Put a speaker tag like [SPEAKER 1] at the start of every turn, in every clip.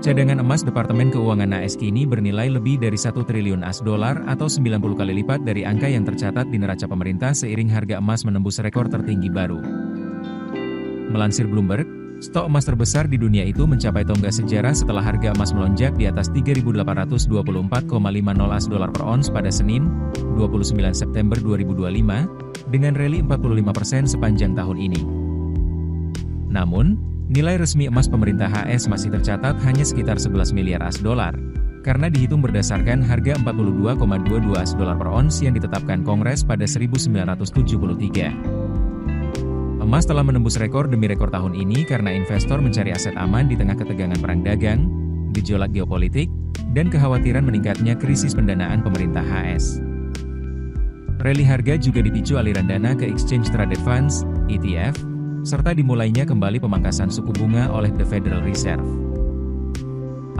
[SPEAKER 1] Cadangan emas Departemen Keuangan AS kini bernilai lebih dari 1 triliun AS$ atau 90 kali lipat dari angka yang tercatat di neraca pemerintah seiring harga emas menembus rekor tertinggi baru. Melansir Bloomberg, stok emas terbesar di dunia itu mencapai tonggak sejarah setelah harga emas melonjak di atas 3.824,50 AS$ per ons pada Senin, 29 September 2025, dengan rally 45% sepanjang tahun ini. Namun, nilai resmi emas pemerintah AS masih tercatat hanya sekitar 11 miliar AS$, karena dihitung berdasarkan harga 42,22 AS$ per ons yang ditetapkan Kongres pada 1973. Emas telah menembus rekor demi rekor tahun ini karena investor mencari aset aman di tengah ketegangan perang dagang, gejolak geopolitik, dan kekhawatiran meningkatnya krisis pendanaan pemerintah AS. Rally harga juga dipicu aliran dana ke Exchange Traded Funds, ETF, serta dimulainya kembali pemangkasan suku bunga oleh The Federal Reserve.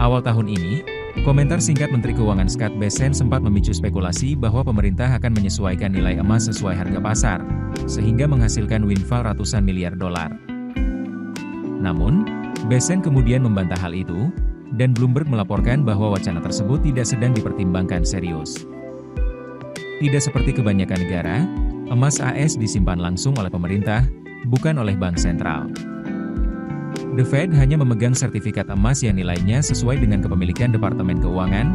[SPEAKER 1] Awal tahun ini, komentar singkat Menteri Keuangan Scott Bessent sempat memicu spekulasi bahwa pemerintah akan menyesuaikan nilai emas sesuai harga pasar, sehingga menghasilkan windfall ratusan miliar dolar. Namun, Bessent kemudian membantah hal itu, dan Bloomberg melaporkan bahwa wacana tersebut tidak sedang dipertimbangkan serius. Tidak seperti kebanyakan negara, emas AS disimpan langsung oleh pemerintah, bukan oleh bank sentral. The Fed hanya memegang sertifikat emas yang nilainya sesuai dengan kepemilikan Departemen Keuangan,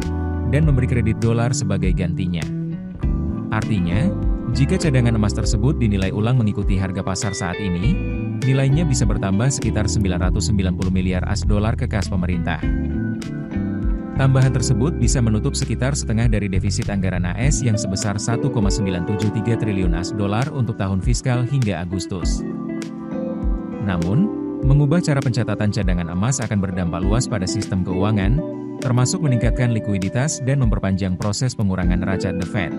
[SPEAKER 1] dan memberi kredit dolar sebagai gantinya. Artinya, jika cadangan emas tersebut dinilai ulang mengikuti harga pasar saat ini, nilainya bisa bertambah sekitar 990 miliar AS$ ke kas pemerintah. Tambahan tersebut bisa menutup sekitar setengah dari defisit anggaran AS yang sebesar 1,973 triliun AS$ untuk tahun fiskal hingga Agustus. Namun, mengubah cara pencatatan cadangan emas akan berdampak luas pada sistem keuangan, termasuk meningkatkan likuiditas dan memperpanjang proses pengurangan neraca The Fed.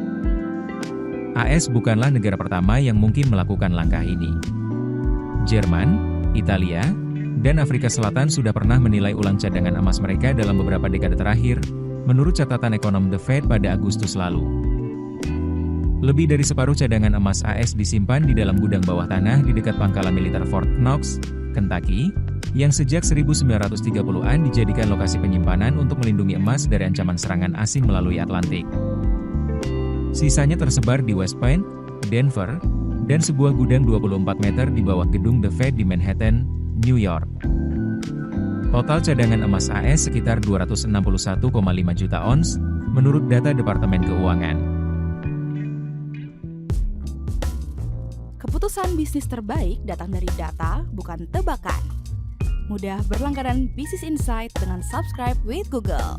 [SPEAKER 1] AS bukanlah negara pertama yang mungkin melakukan langkah ini. Jerman, Italia, dan Afrika Selatan sudah pernah menilai ulang cadangan emas mereka dalam beberapa dekade terakhir, menurut catatan ekonom The Fed pada Agustus lalu. Lebih dari separuh cadangan emas AS disimpan di dalam gudang bawah tanah di dekat pangkalan militer Fort Knox, Kentucky, yang sejak 1930-an dijadikan lokasi penyimpanan untuk melindungi emas dari ancaman serangan asing melalui Atlantik. Sisanya tersebar di West Point, Denver, dan sebuah gudang 24 meter di bawah gedung The Fed di Manhattan, New York. Total cadangan emas AS sekitar 261,5 juta ons, menurut data Departemen Keuangan.
[SPEAKER 2] Keputusan bisnis terbaik datang dari data, bukan tebakan. Mudah berlangganan Business Insight dengan subscribe with Google.